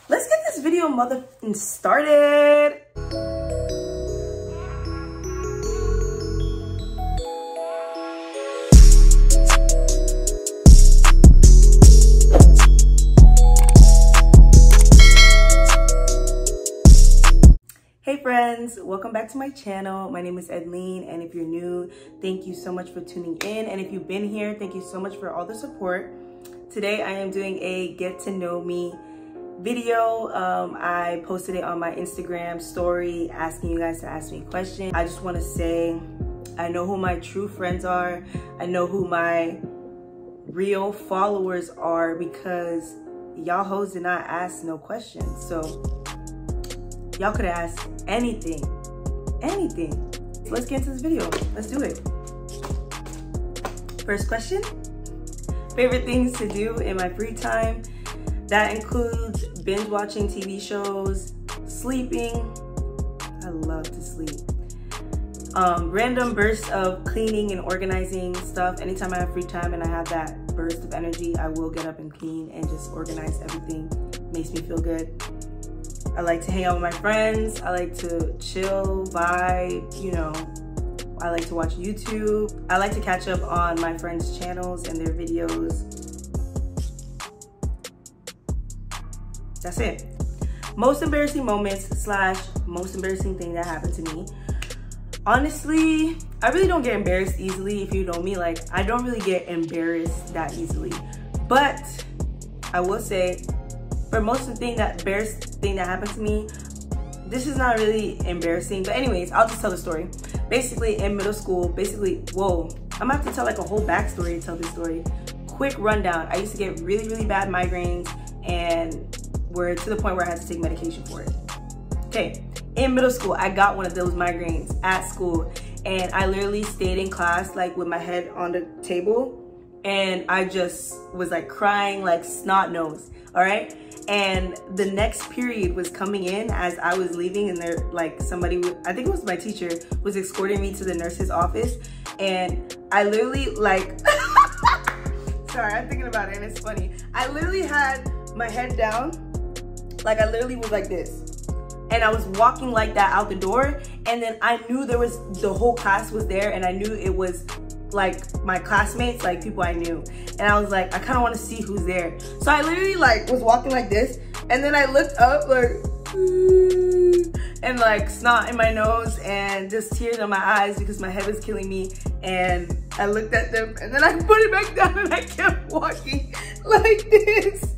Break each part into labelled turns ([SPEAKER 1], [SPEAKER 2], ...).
[SPEAKER 1] let's get this video motherfucking started. Hey friends, welcome back to my channel. My name is EDLN, and if you're new, thank you so much for tuning in. And if you've been here, thank you so much for all the support. Today I am doing a get to know me video. I posted it on my Instagram story asking you guys to ask me questions. I just want to say I know who my true friends are. I know who my real followers are because y'all hoes did not ask no questions. So y'all could have asked anything. So let's get into this video. Let's do it. First question. Favorite things to do in my free time. That includes binge watching TV shows, sleeping. I love to sleep. Random bursts of cleaning and organizing stuff. Anytime I have free time and I have that burst of energy, I will get up and clean and just organize everything. Makes me feel good. I like to hang out with my friends. I like to chill, vibe, you know. I like to watch YouTube. I like to catch up on my friends' channels and their videos. That's it. Most embarrassing moments / most embarrassing thing that happened to me. Honestly, I really don't get embarrassed easily. If you know me, like, I don't really get embarrassed that easily. But I will say, for most of the thing that happened to me, this is not really embarrassing. But anyways, I'll just tell the story. Basically, in middle school, whoa, I'm gonna have to tell like a whole backstory to tell this story. Quick rundown. I used to get really, really bad migraines, and we're to the point where I had to take medication for it. Okay, in middle school, I got one of those migraines at school, and I literally stayed in class like with my head on the table, and I just was like crying like snot nose, all right? And the next period was coming in as I was leaving, and there, like, somebody, I think it was my teacher, was escorting me to the nurse's office. And I literally, like, sorry, I'm thinking about it and it's funny. I literally had my head down, like I literally was like this. And I was walking like that out the door, and then I knew there was, the whole class was there, and I knew it was like my classmates, like people I knew. And I was like, I kind of want to see who's there. So I literally like was walking like this, and then I looked up like, and like snot in my nose and just tears in my eyes because my head was killing me. And I looked at them, and then I put it back down, and I kept walking like this.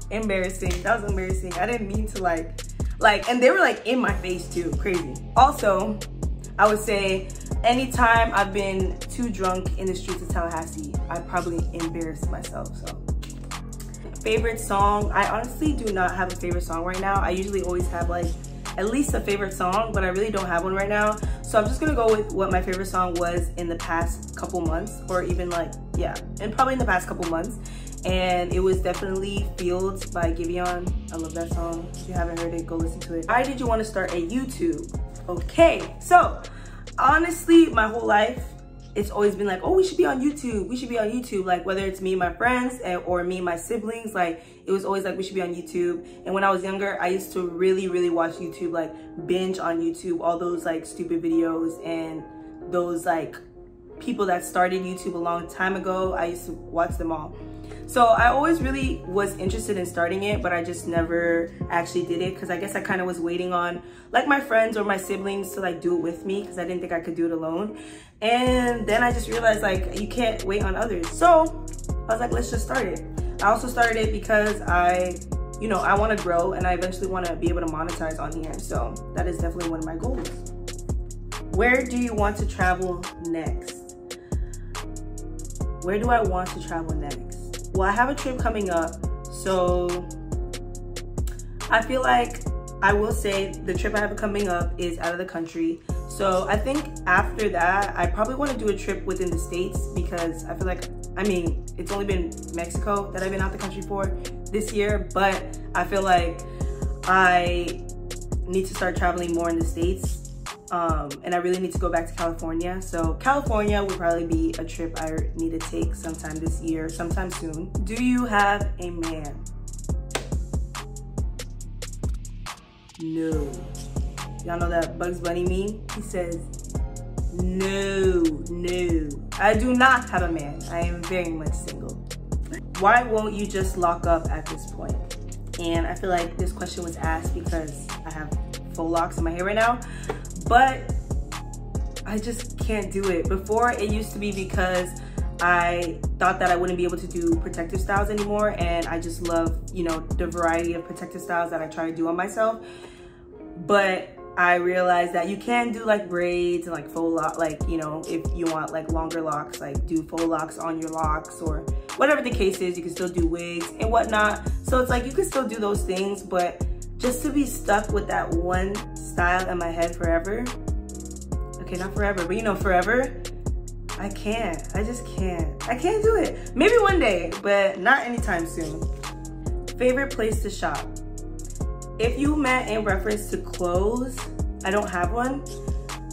[SPEAKER 1] Embarrassing. That was embarrassing. I didn't mean to like, and they were like in my face too. Crazy. Also, I would say anytime I've been too drunk in the streets of Tallahassee, I probably embarrassed myself. So, favorite song, I honestly do not have a favorite song right now. I usually always have like at least a favorite song, but I really don't have one right now. So I'm just gonna go with what my favorite song was in the past couple months, or even like, yeah, and probably in the past couple months. And it was definitely Fields by Giveon. I love that song. If you haven't heard it, go listen to it. Why did you want to start a YouTube? Okay, so honestly, my whole life, it's always been like, oh, we should be on YouTube. We should be on YouTube. Like, whether it's me and my friends or me and my siblings, like, it was always like, we should be on YouTube. And when I was younger, I used to really, really watch YouTube, like binge on YouTube, all those like stupid videos and those like people that started YouTube a long time ago. I used to watch them all. So I always really was interested in starting it, but I just never actually did it because I guess I kind of was waiting on like my friends or my siblings to like do it with me because I didn't think I could do it alone. And then I just realized like you can't wait on others. So I was like, let's just start it. I also started it because I want to grow, and I eventually want to be able to monetize on here. So that is definitely one of my goals. Where do you want to travel next? Where do I want to travel next? Well, I have a trip coming up, so I feel like I will say the trip I have coming up is out of the country. So I think after that, I probably want to do a trip within the States because I feel like, I mean, it's only been Mexico that I've been out the country for this year, but I feel like I need to start traveling more in the States. And I really need to go back to California. So California would probably be a trip I need to take sometime this year, sometime soon. Do you have a man? no. Y'all know that Bugs Bunny meme? He says, no, no. I do not have a man. I am very much single. Why won't you just lock up at this point? And I feel like this question was asked because I have faux locks in my hair right now, but I just can't do it. Before, it used to be because I thought that I wouldn't be able to do protective styles anymore, and I just love, you know, the variety of protective styles that I try to do on myself. But I realized that you can do like braids and like faux lock, like, you know, if you want like longer locks, like do faux locks on your locks or whatever the case is. You can still do wigs and whatnot. So it's like you can still do those things, but just to be stuck with that one style in my head forever, okay, not forever, but you know, forever, I can't. I just can't. I can't do it. Maybe one day, but not anytime soon. Favorite place to shop? If you meant in reference to clothes, I don't have one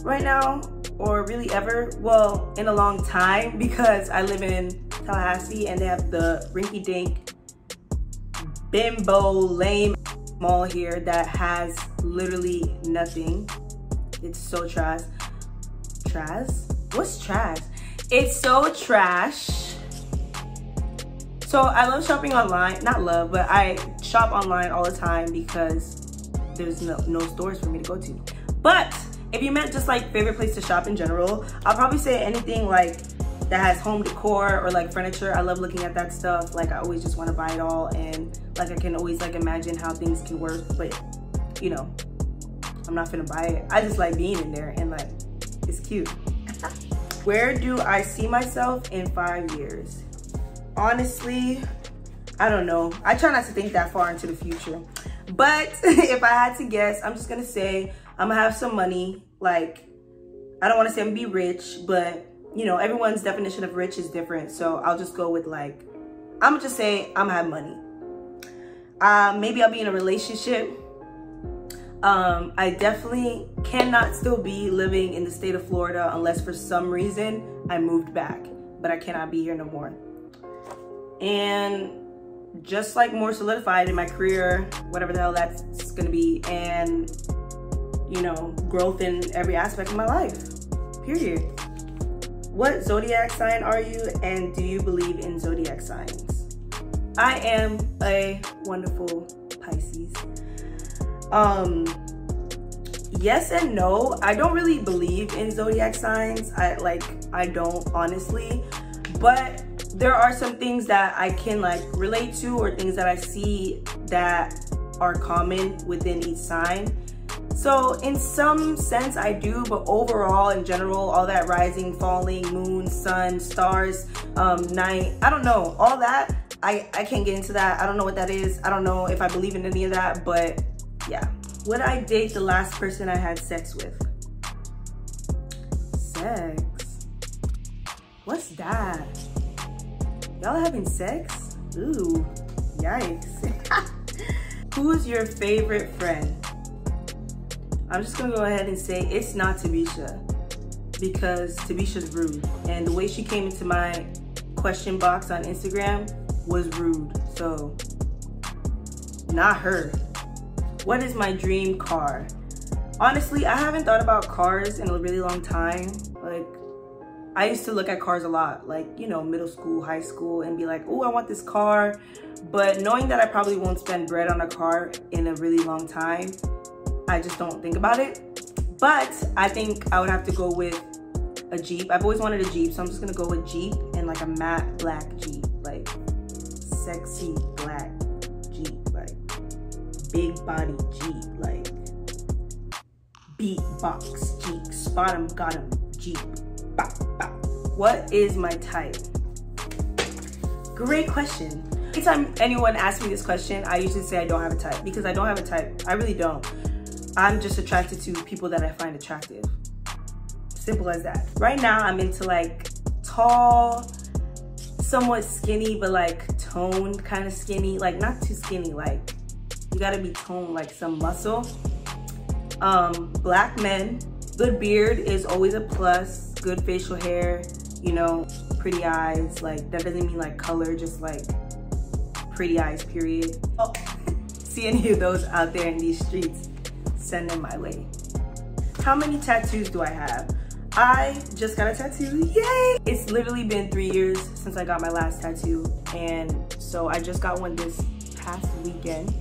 [SPEAKER 1] right now, or really ever. Well, in a long time, because I live in Tallahassee and they have the rinky-dink, bimbo, lame mall here that has literally nothing. It's so trash. Trash? What's trash? It's so trash. So I love shopping online. Not love, but I shop online all the time because there's no stores for me to go to. But if you meant just like favorite place to shop in general, I'll probably say anything like that has home decor or like furniture. I love looking at that stuff. Like I always just want to buy it all, and like I can always like imagine how things can work, but you know, I'm not gonna buy it. I just like being in there and like, it's cute. Where do I see myself in 5 years? Honestly, I don't know. I try not to think that far into the future. But if I had to guess, I'm just gonna say I'm gonna have some money. Like, I don't wanna say I'm gonna be rich, but you know, everyone's definition of rich is different. So I'll just go with like, I'm gonna just say I'm gonna have money. Maybe I'll be in a relationship. I definitely cannot still be living in the state of Florida unless for some reason I moved back, but I cannot be here no more. And just like more solidified in my career, whatever the hell that's gonna be, and you know, growth in every aspect of my life, period. What zodiac sign are you, and do you believe in zodiac signs? I am a wonderful Pisces. Yes and no. I don't really believe in zodiac signs. I don't honestly, but there are some things that I can like relate to, or things that I see that are common within each sign. So in some sense I do, but overall in general, all that rising, falling, moon, sun, stars, night, I don't know, all that, I can't get into that. I don't know what that is. I don't know if I believe in any of that, but yeah. Would I date the last person I had sex with? Sex? What's that? Y'all having sex? Ooh, yikes. Who's your favorite friend? I'm just gonna go ahead and say it's not Tabisha, because Tabisha's rude. And the way she came into my question box on Instagram was rude, so not her. What is my dream car? Honestly, I haven't thought about cars in a really long time. Like, I used to look at cars a lot, like, you know, middle school, high school, and be like, oh, I want this car. But knowing that I probably won't spend bread on a car in a really long time, I just don't think about it. But I think I would have to go with a Jeep. I've always wanted a Jeep, so I'm just gonna go with Jeep, and like a matte black Jeep, like sexy black Jeep, like big body Jeep, like beatbox Jeep, spot 'em, got 'em, Jeep, bop, bop. What is my type? Great question. Anytime anyone asks me this question, I usually say I don't have a type, because I don't have a type. I really don't. I'm just attracted to people that I find attractive. Simple as that. Right now, I'm into like tall, somewhat skinny, but like toned kind of skinny. Like not too skinny, like you gotta be toned, like some muscle. Black men, good beard is always a plus. Good facial hair, you know, pretty eyes. Like that doesn't mean like color, just like pretty eyes, period. Oh, see any of those out there in these streets? send them my way. How many tattoos do I have? I just got a tattoo, yay! It's literally been 3 years since I got my last tattoo, and so I just got one this past weekend,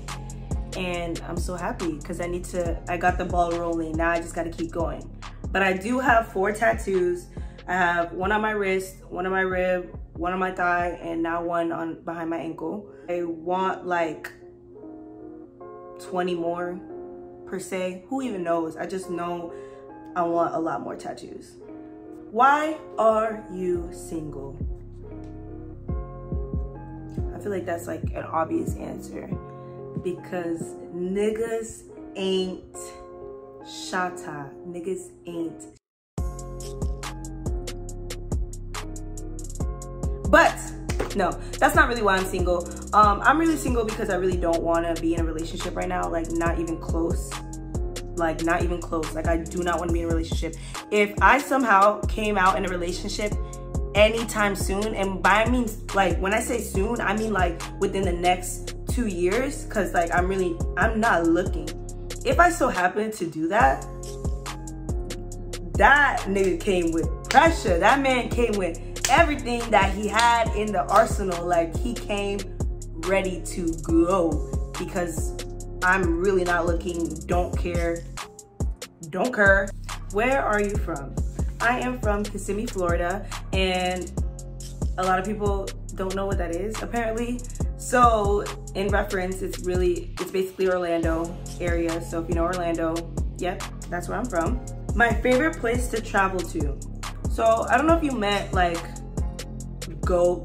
[SPEAKER 1] and I'm so happy because I got the ball rolling. Now I just gotta keep going. But I do have 4 tattoos. I have one on my wrist, one on my rib, one on my thigh, and now one on behind my ankle. I want like 20 more per se. Who even knows? I just know I want a lot more tattoos. Why are you single? I feel like that's like an obvious answer because niggas ain't shata. Niggas ain't. But no, that's not really why I'm single. I'm really single because I really don't want to be in a relationship right now. Like not even close. Like not even close. Like I do not want to be in a relationship. If I somehow came out in a relationship anytime soon, and by I mean like when I say soon, I mean like within the next 2 years, because like I'm not looking. If I so happen to do that, that nigga came with pressure. That man came with everything that he had in the arsenal. Like he came ready to go because I'm really not looking, don't care. Where are you from? I am from Kissimmee, Florida, and a lot of people don't know what that is, apparently. So in reference, it's basically Orlando area. So if you know Orlando, yep, that's where I'm from. My favorite place to travel to. So I don't know if you meant like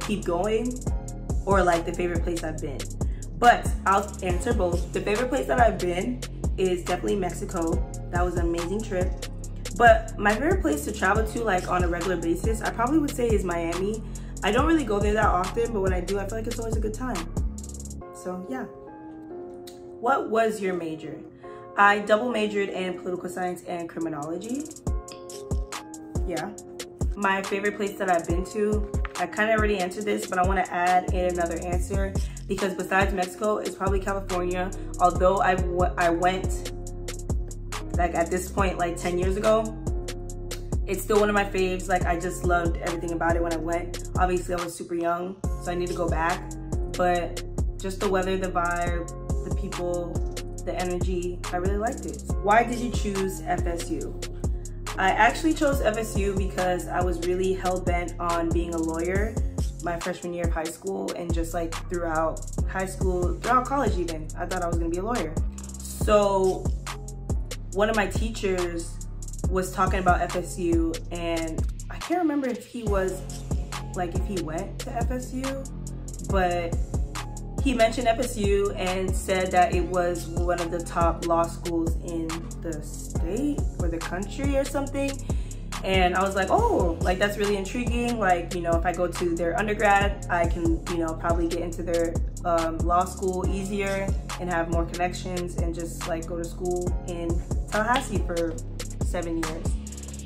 [SPEAKER 1] keep going or like the favorite place I've been. But I'll answer both. The favorite place that I've been is definitely Mexico. That was an amazing trip. But my favorite place to travel to like on a regular basis, I probably would say is Miami. I don't really go there that often, but when I do, I feel like it's always a good time. So yeah. What was your major? I double majored in political science and criminology. Yeah. My favorite place that I've been to, I kind of already answered this, but I want to add in another answer because besides Mexico, it's probably California. Although I went like at this point like 10 years ago, it's still one of my faves. Like I just loved everything about it when I went. Obviously I was super young, so I need to go back, but just the weather, the vibe, the people, the energy, I really liked it. Why did you choose FSU? I actually chose FSU because I was really hell-bent on being a lawyer my freshman year of high school, and just like throughout high school, throughout college even, I thought I was gonna be a lawyer. So one of my teachers was talking about FSU, and I can't remember if he went to FSU, but he mentioned FSU and said that it was one of the top law schools in the state or the country or something. And I was like, oh, like that's really intriguing. Like, you know, if I go to their undergrad, I can, you know, probably get into their law school easier and have more connections and just like go to school in Tallahassee for 7 years.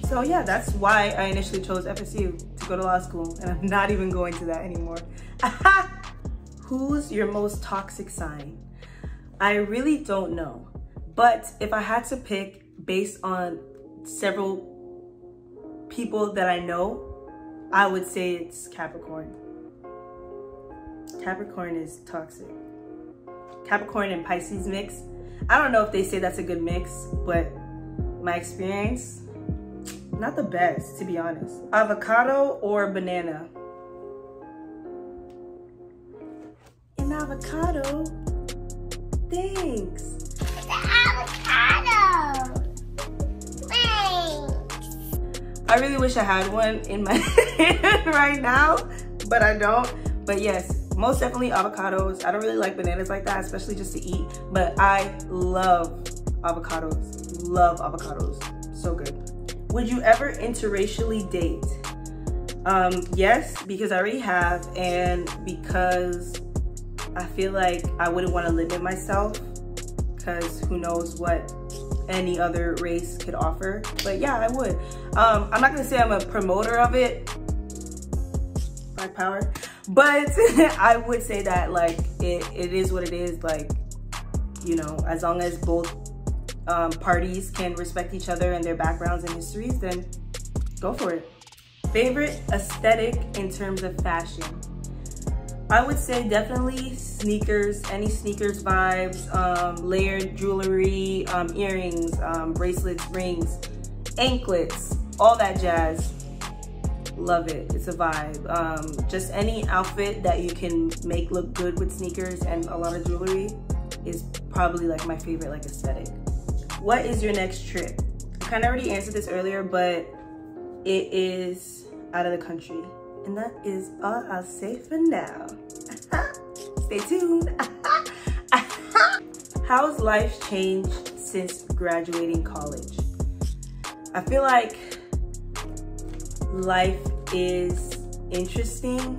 [SPEAKER 1] So yeah, that's why I initially chose FSU, to go to law school, and I'm not even going to that anymore. Who's your most toxic sign? I really don't know, but if I had to pick based on several people that I know, I would say it's Capricorn. Capricorn is toxic. Capricorn and Pisces mix. I don't know if they say that's a good mix, but my experience, not the best, to be honest. Avocado or banana? An avocado? Thanks.
[SPEAKER 2] The avocado! Thanks.
[SPEAKER 1] I really wish I had one in my hand right now, but I don't. But yes, most definitely avocados. I don't really like bananas like that, especially just to eat, but I love avocados. Love avocados. So good. Would you ever interracially date? Yes, because I already have, and because I feel like I wouldn't want to limit myself, because who knows what any other race could offer. But yeah, I would. I'm not gonna say I'm a promoter of it, Black Power, but I would say that like it is what it is. Like, you know, as long as both parties can respect each other and their backgrounds and histories, then go for it. Favorite aesthetic in terms of fashion? I would say definitely sneakers, any sneakers vibes, layered jewelry, earrings, bracelets, rings, anklets, all that jazz. Love it, it's a vibe. Just any outfit that you can make look good with sneakers and a lot of jewelry is probably like my favorite like aesthetic. What is your next trip? I kind of already answered this earlier, but it is out of the country. And that is all I'll say for now. Stay tuned. How's life changed since graduating college? I feel like life is interesting.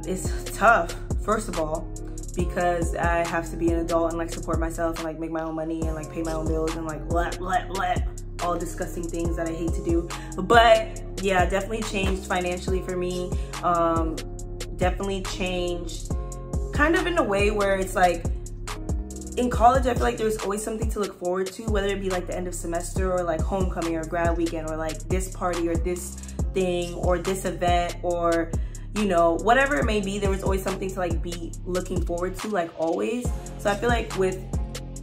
[SPEAKER 1] It's tough, first of all, because I have to be an adult and like support myself and like make my own money and like pay my own bills and like blah, blah, blah. All disgusting things that I hate to do. But yeah, definitely changed financially for me. Definitely changed kind of in a way where it's like, in college, I feel like there's always something to look forward to, whether it be like the end of semester or like homecoming or grad weekend or like this party or this thing or this event or, you know, whatever it may be, there was always something to like be looking forward to, like always. So I feel like with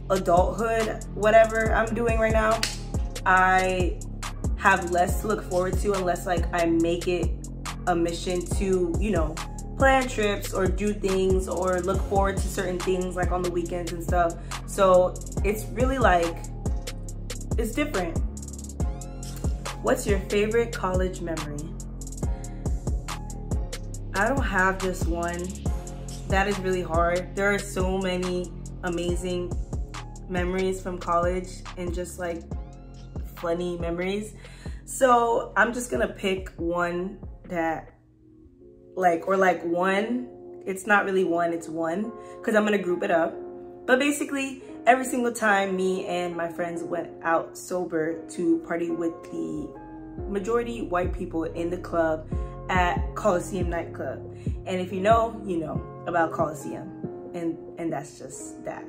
[SPEAKER 1] adulthood, whatever I'm doing right now, I have less to look forward to unless like I make it a mission to, you know, plan trips or do things or look forward to certain things like on the weekends and stuff. So it's really like, it's different. What's your favorite college memory? I don't have just one. That is really hard. There are so many amazing memories from college and just like funny memories. So I'm just gonna pick one that one. It's not really one, it's one, because I'm gonna group it up. But basically, every single time me and my friends went out sober to party with the majority white people in the club at Coliseum nightclub. And if you know, you know about Coliseum. And that's just that.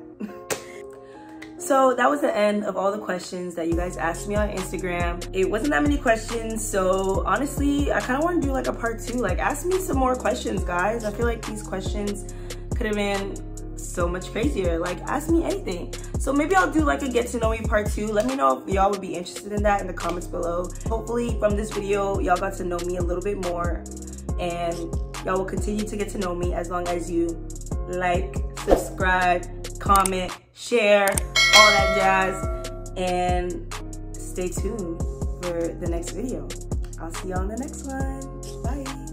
[SPEAKER 1] So that was the end of all the questions that you guys asked me on Instagram. It wasn't that many questions, so honestly, I kind of want to do like a part 2. Like, ask me some more questions, guys. I feel like these questions could have been so much crazier. Like, ask me anything. So maybe I'll do like a get to know me part 2. Let me know if y'all would be interested in that in the comments below. Hopefully from this video, y'all got to know me a little bit more, and y'all will continue to get to know me as long as you like, subscribe, comment, share, all that jazz, and stay tuned for the next video. I'll see y'all in the next one. Bye.